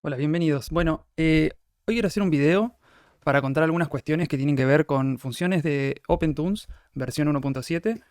Hola, bienvenidos. Bueno, hoy quiero hacer un video para contar algunas cuestiones que tienen que ver con funciones de OpenToonz versión 1.7,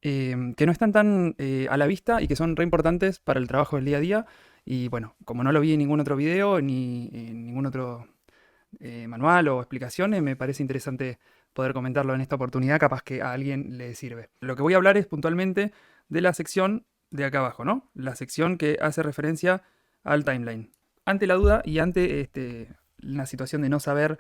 que no están tan a la vista y que son re importantes para el trabajo del día a día. Y bueno, como no lo vi en ningún otro video ni en ningún otro manual o explicación, me parece interesante poder comentarlo en esta oportunidad, capaz que a alguien le sirve. Lo que voy a hablar es puntualmente de la sección de acá abajo, ¿no? La sección que hace referencia al timeline. Ante la duda y ante la situación de no saber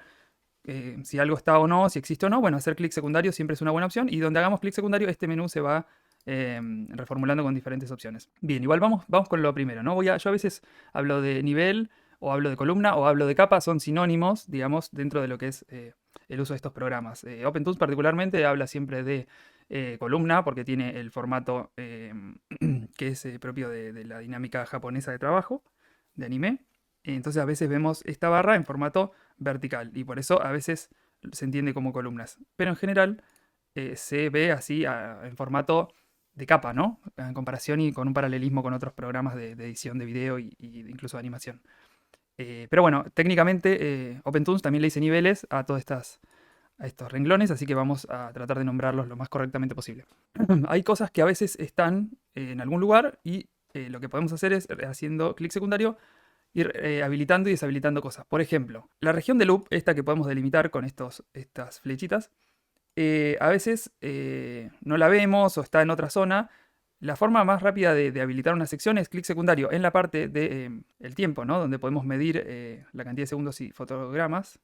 si algo está o no, si existe o no, bueno, hacer clic secundario siempre es una buena opción y donde hagamos clic secundario este menú se va reformulando con diferentes opciones. Bien, igual vamos con lo primero, ¿no? Yo a veces hablo de nivel o hablo de columna o hablo de capa, son sinónimos, digamos, dentro de lo que es el uso de estos programas. OpenTools particularmente habla siempre de columna porque tiene el formato que es propio de la dinámica japonesa de trabajo, de anime. Entonces a veces vemos esta barra en formato vertical y por eso a veces se entiende como columnas. Pero en general se ve así en formato de capa, ¿no? En comparación y con un paralelismo con otros programas de edición de video y incluso de animación. Pero bueno, técnicamente OpenToonz también le dice niveles a estos renglones, así que vamos a tratar de nombrarlos lo más correctamente posible. Hay cosas que a veces están en algún lugar y lo que podemos hacer es, haciendo clic secundario, ir habilitando y deshabilitando cosas. Por ejemplo, la región de loop, esta que podemos delimitar con estas flechitas, a veces no la vemos o está en otra zona. La forma más rápida de habilitar una sección es clic secundario en la parte de el tiempo, ¿no? Donde podemos medir la cantidad de segundos y fotogramas.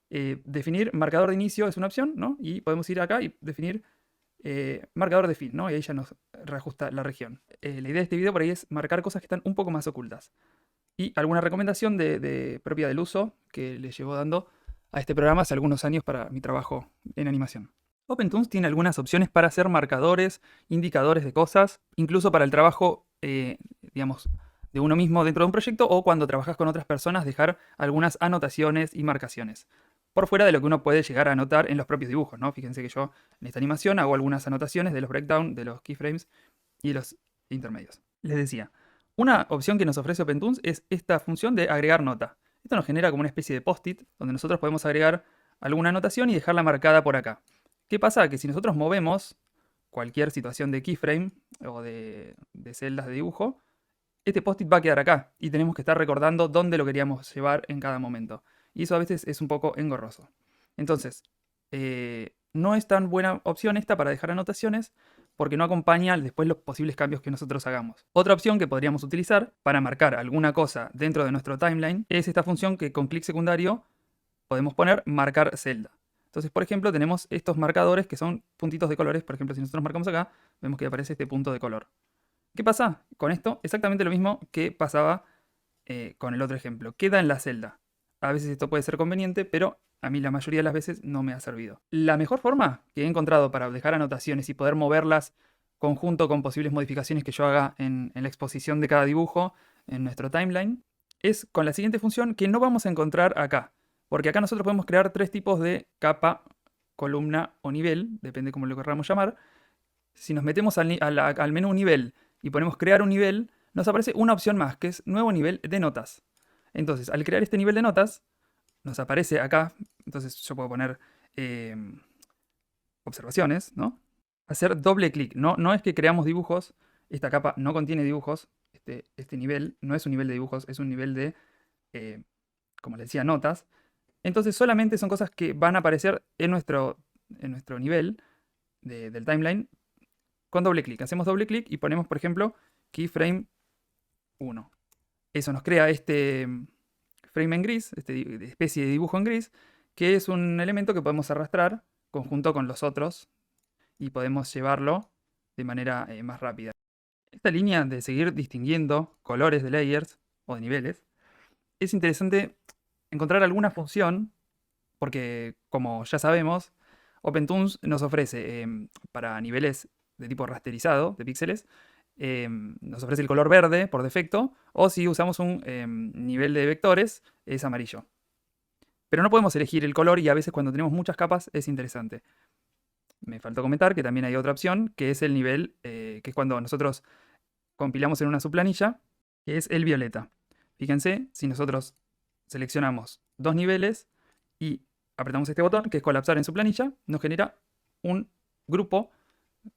Definir marcador de inicio es una opción, ¿no? Y podemos ir acá y definir marcador de fin, ¿no? Y ahí ya nos reajusta la región. La idea de este video por ahí es marcar cosas que están un poco más ocultas. Y alguna recomendación propia del uso que le llevo dando a este programa hace algunos años para mi trabajo en animación. OpenToonz tiene algunas opciones para hacer marcadores, indicadores de cosas, incluso para el trabajo, digamos, de uno mismo dentro de un proyecto o cuando trabajas con otras personas, dejar algunas anotaciones y marcaciones. Por fuera de lo que uno puede llegar a anotar en los propios dibujos, ¿no? Fíjense que yo en esta animación hago algunas anotaciones de los breakdown, de los keyframes y los intermedios. Les decía, una opción que nos ofrece OpenToonz es esta función de agregar nota. Esto nos genera como una especie de post-it donde nosotros podemos agregar alguna anotación y dejarla marcada por acá. ¿Qué pasa? Que si nosotros movemos cualquier situación de keyframe o de celdas de dibujo, este post-it va a quedar acá y tenemos que estar recordando dónde lo queríamos llevar en cada momento. Y eso a veces es un poco engorroso. Entonces, no es tan buena opción esta para dejar anotaciones porque no acompaña después los posibles cambios que nosotros hagamos. Otra opción que podríamos utilizar para marcar alguna cosa dentro de nuestro timeline es esta función que con clic secundario podemos poner marcar celda. Entonces, por ejemplo, tenemos estos marcadores que son puntitos de colores. Por ejemplo, si nosotros marcamos acá, vemos que aparece este punto de color. ¿Qué pasa con esto? Exactamente lo mismo que pasaba con el otro ejemplo. Queda en la celda. A veces esto puede ser conveniente, pero a mí la mayoría de las veces no me ha servido. La mejor forma que he encontrado para dejar anotaciones y poder moverlas conjunto con posibles modificaciones que yo haga en la exposición de cada dibujo en nuestro timeline es con la siguiente función que no vamos a encontrar acá. Porque acá nosotros podemos crear tres tipos de capa, columna o nivel, depende cómo lo queramos llamar. Si nos metemos al menú nivel y ponemos crear un nivel, nos aparece una opción más, que es nuevo nivel de notas. Entonces, al crear este nivel de notas, nos aparece acá, entonces yo puedo poner eh, observaciones, ¿no? Hacer doble clic, no es que creamos dibujos, esta capa no contiene dibujos, este nivel no es un nivel de dibujos, es un nivel de, eh, como les decía, notas. Entonces solamente son cosas que van a aparecer en nuestro nivel del timeline con doble clic. Hacemos doble clic y ponemos, por ejemplo, keyframe 1. Eso nos crea este frame en gris, esta especie de dibujo en gris, que es un elemento que podemos arrastrar conjunto con los otros y podemos llevarlo de manera más rápida. Esta línea de seguir distinguiendo colores de layers o de niveles, es interesante encontrar alguna función, porque como ya sabemos, OpenToonz nos ofrece para niveles de tipo rasterizado, de píxeles, nos ofrece el color verde por defecto, o si usamos un nivel de vectores, es amarillo. Pero no podemos elegir el color y a veces cuando tenemos muchas capas es interesante. Me faltó comentar que también hay otra opción, que es el nivel, que es cuando nosotros compilamos en una subplanilla, que es el violeta. Fíjense, si nosotros seleccionamos dos niveles y apretamos este botón, que es colapsar en su planilla, nos genera un grupo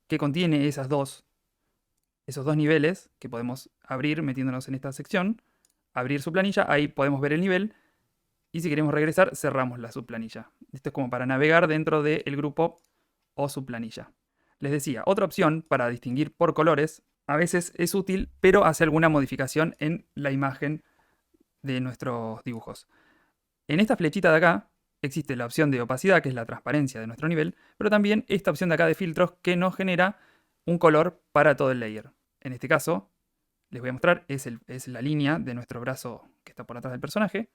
que contiene esos dos niveles que podemos abrir metiéndonos en esta sección, abrir su planilla, ahí podemos ver el nivel y si queremos regresar cerramos la subplanilla. Esto es como para navegar dentro del grupo o subplanilla. Les decía, otra opción para distinguir por colores a veces es útil, pero hace alguna modificación en la imagen de nuestros dibujos. En esta flechita de acá existe la opción de opacidad, que es la transparencia de nuestro nivel, pero también esta opción de acá de filtros que nos genera un color para todo el layer. En este caso, les voy a mostrar, es la línea de nuestro brazo que está por atrás del personaje.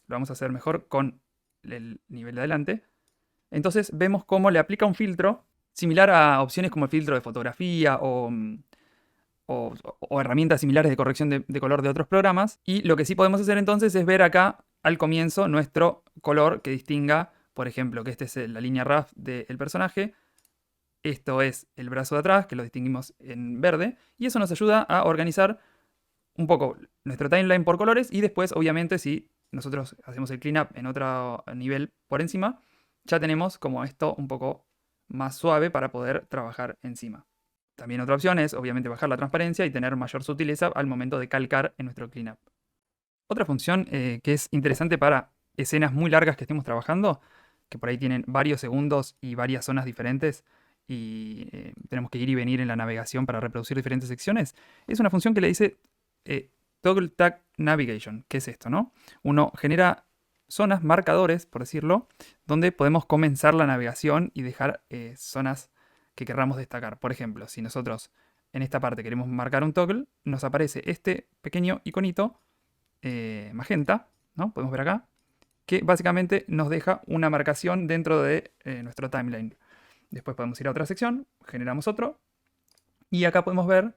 Lo vamos a hacer mejor con el nivel de adelante. Entonces vemos cómo le aplica un filtro similar a opciones como el filtro de fotografía o herramientas similares de corrección de color de otros programas. Y lo que sí podemos hacer entonces es ver acá al comienzo nuestro color que distinga, por ejemplo, que esta es la línea RAF del personaje. Esto es el brazo de atrás, que lo distinguimos en verde. Y eso nos ayuda a organizar un poco nuestro timeline por colores. Y después, obviamente, si nosotros hacemos el cleanup en otro nivel por encima, ya tenemos como esto un poco más suave para poder trabajar encima. También otra opción es, obviamente, bajar la transparencia y tener mayor sutileza al momento de calcar en nuestro cleanup. Otra función que es interesante para escenas muy largas que estemos trabajando, que por ahí tienen varios segundos y varias zonas diferentes, y tenemos que ir y venir en la navegación para reproducir diferentes secciones, es una función que le dice Toggle Tag Navigation. ¿Qué es esto, no? Uno genera zonas, marcadores, por decirlo, donde podemos comenzar la navegación y dejar zonas que querramos destacar. Por ejemplo, si nosotros en esta parte queremos marcar un toggle, nos aparece este pequeño iconito magenta, ¿no? Podemos ver acá, que básicamente nos deja una marcación dentro de nuestro timeline. Después podemos ir a otra sección, generamos otro, y acá podemos ver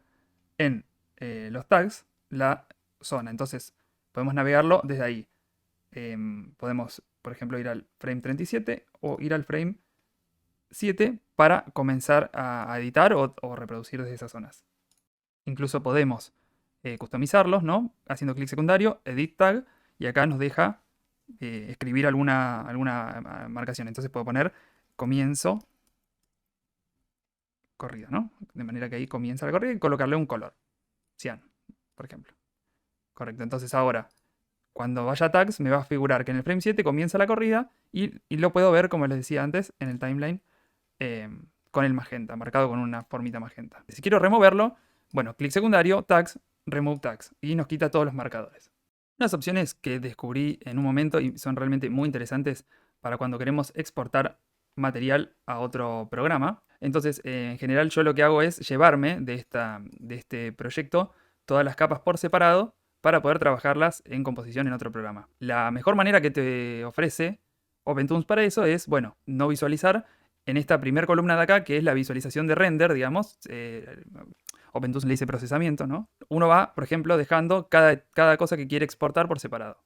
en los tags la zona. Entonces podemos navegarlo desde ahí. Podemos, por ejemplo, ir al frame 37 o ir al frame 7 para comenzar a editar o reproducir desde esas zonas. Incluso podemos customizarlos, ¿no? Haciendo clic secundario, edit tag, y acá nos deja escribir alguna marcación. Entonces puedo poner comienzo corrida, ¿no? De manera que ahí comienza la corrida y colocarle un color. Cian, por ejemplo. Correcto, entonces ahora, cuando vaya a tags, me va a figurar que en el frame 7 comienza la corrida y lo puedo ver, como les decía antes, en el timeline con el magenta, marcado con una formita magenta. Si quiero removerlo, bueno, clic secundario, tags, remove tags, y nos quita todos los marcadores. Unas opciones que descubrí en un momento y son realmente muy interesantes para cuando queremos exportar material a otro programa. Entonces, en general yo lo que hago es llevarme de este proyecto todas las capas por separado para poder trabajarlas en composición en otro programa. La mejor manera que te ofrece OpenToonz para eso es, bueno, no visualizar en esta primera columna de acá, que es la visualización de render, digamos. OpenToonz le dice procesamiento, ¿no? Uno va, por ejemplo, dejando cada cosa que quiere exportar por separado.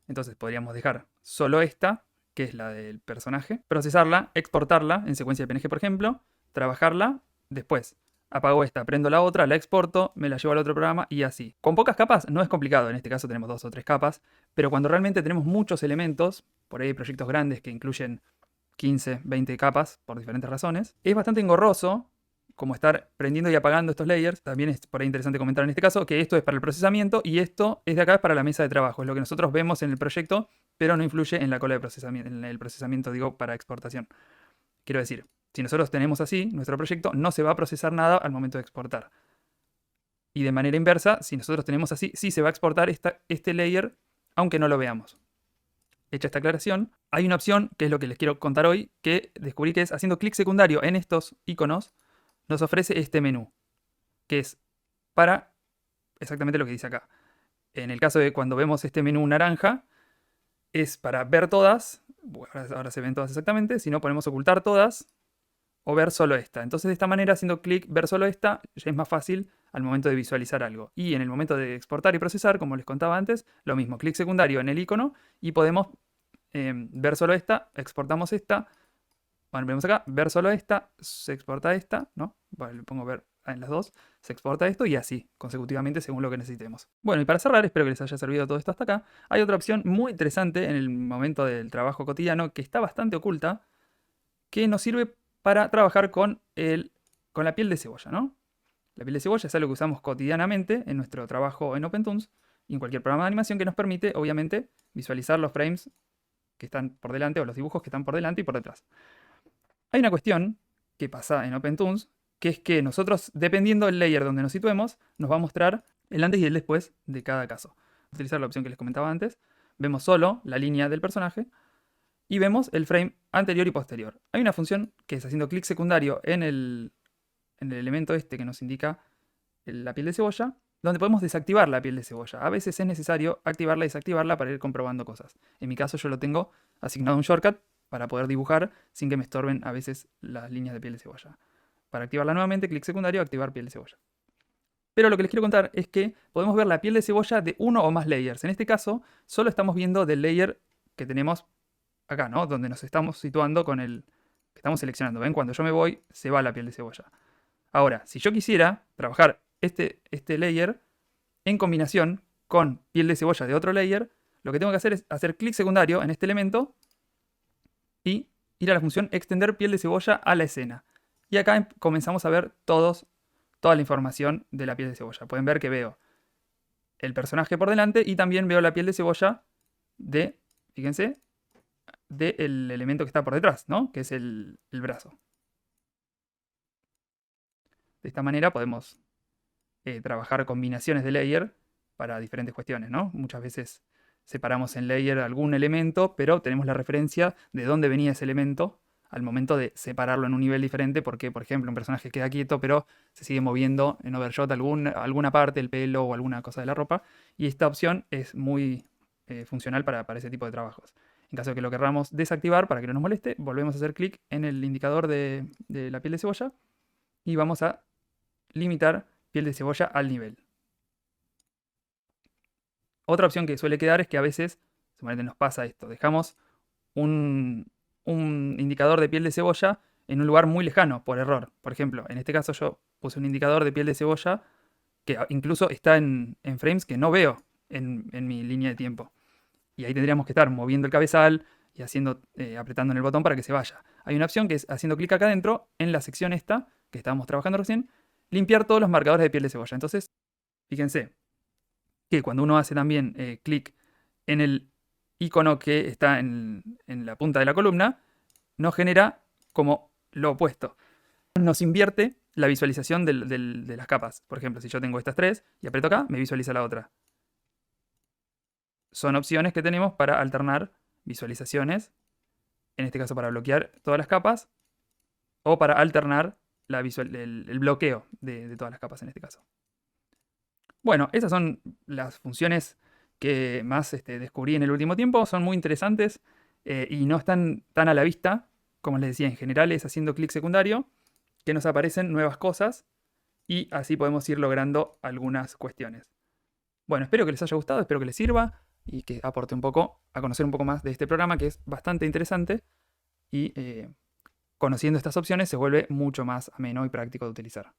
Entonces podríamos dejar solo esta, que es la del personaje, procesarla, exportarla en secuencia de PNG, por ejemplo, trabajarla, después apago esta, prendo la otra, la exporto, me la llevo al otro programa y así. Con pocas capas no es complicado, en este caso tenemos 2 o 3 capas, pero cuando realmente tenemos muchos elementos, por ahí hay proyectos grandes que incluyen 15, 20 capas por diferentes razones, es bastante engorroso como estar prendiendo y apagando estos layers. También es por ahí interesante comentar en este caso que esto es para el procesamiento y esto es de acá, es para la mesa de trabajo. Es lo que nosotros vemos en el proyecto, pero no influye en la cola de procesamiento, en el procesamiento, digo, para exportación. Quiero decir, si nosotros tenemos así nuestro proyecto, no se va a procesar nada al momento de exportar. Y de manera inversa, si nosotros tenemos así, sí se va a exportar este layer, aunque no lo veamos. Hecha esta aclaración, hay una opción, que es lo que les quiero contar hoy, que descubrí que es haciendo clic secundario en estos iconos, nos ofrece este menú, que es para exactamente lo que dice acá. En el caso de cuando vemos este menú naranja, es para ver todas, bueno, ahora se ven todas exactamente, si no ponemos ocultar todas o ver solo esta. Entonces de esta manera, haciendo clic, ver solo esta, ya es más fácil al momento de visualizar algo. Y en el momento de exportar y procesar, como les contaba antes, lo mismo, clic secundario en el icono y podemos ver solo esta, exportamos esta. Bueno, vemos acá, ver solo esta, se exporta esta, ¿no? Vale, le pongo ver en las dos, se exporta esto y así, consecutivamente según lo que necesitemos. Bueno, y para cerrar, espero que les haya servido todo esto hasta acá. Hay otra opción muy interesante en el momento del trabajo cotidiano que está bastante oculta, que nos sirve para trabajar con la piel de cebolla, ¿no? La piel de cebolla es algo que usamos cotidianamente en nuestro trabajo en OpenToons y en cualquier programa de animación que nos permite, obviamente, visualizar los frames que están por delante o los dibujos que están por delante y por detrás. Hay una cuestión que pasa en OpenToons, que es que nosotros, dependiendo del layer donde nos situemos, nos va a mostrar el antes y el después de cada caso. Utilizar la opción que les comentaba antes, vemos solo la línea del personaje y vemos el frame anterior y posterior. Hay una función que es haciendo clic secundario en el elemento este que nos indica la piel de cebolla, donde podemos desactivar la piel de cebolla. A veces es necesario activarla y desactivarla para ir comprobando cosas. En mi caso yo lo tengo asignado un shortcut para poder dibujar sin que me estorben a veces las líneas de piel de cebolla. Para activarla nuevamente, clic secundario, activar piel de cebolla. Pero lo que les quiero contar es que podemos ver la piel de cebolla de uno o más layers. En este caso, solo estamos viendo del layer que tenemos acá, ¿no? Donde nos estamos situando con el que estamos seleccionando. ¿Ven? Cuando yo me voy, se va la piel de cebolla. Ahora, si yo quisiera trabajar este layer en combinación con piel de cebolla de otro layer, lo que tengo que hacer es hacer clic secundario en este elemento y ir a la función extender piel de cebolla a la escena. Y acá comenzamos a ver toda la información de la piel de cebolla. Pueden ver que veo el personaje por delante y también veo la piel de cebolla fíjense, del elemento que está por detrás, ¿no? Que es el brazo. De esta manera podemos trabajar combinaciones de layer para diferentes cuestiones, ¿no? Muchas veces separamos en layer algún elemento, pero tenemos la referencia de dónde venía ese elemento al momento de separarlo en un nivel diferente, porque, por ejemplo, un personaje queda quieto, pero se sigue moviendo en overshot alguna parte, el pelo o alguna cosa de la ropa, y esta opción es muy funcional para ese tipo de trabajos. En caso de que lo queramos desactivar para que no nos moleste, volvemos a hacer clic en el indicador de la piel de cebolla y vamos a limitar piel de cebolla al nivel. Otra opción que suele quedar es que a veces nos pasa esto. Dejamos un indicador de piel de cebolla en un lugar muy lejano por error. Por ejemplo, en este caso yo puse un indicador de piel de cebolla que incluso está en frames que no veo en mi línea de tiempo. Y ahí tendríamos que estar moviendo el cabezal y apretando en el botón para que se vaya. Hay una opción que es haciendo clic acá adentro, en la sección esta que estábamos trabajando recién, limpiar todos los marcadores de piel de cebolla. Entonces, fíjense que cuando uno hace también clic en el icono que está en la punta de la columna, nos genera como lo opuesto. Nos invierte la visualización de las capas. Por ejemplo, si yo tengo estas tres y aprieto acá, me visualiza la otra. Son opciones que tenemos para alternar visualizaciones, en este caso para bloquear todas las capas, o para alternar el bloqueo de todas las capas en este caso. Bueno, esas son las funciones que más descubrí en el último tiempo. Son muy interesantes y no están tan a la vista. Como les decía, en general es haciendo clic secundario que nos aparecen nuevas cosas y así podemos ir logrando algunas cuestiones. Bueno, espero que les haya gustado, espero que les sirva y que aporte un poco a conocer un poco más de este programa que es bastante interesante y conociendo estas opciones se vuelve mucho más ameno y práctico de utilizar.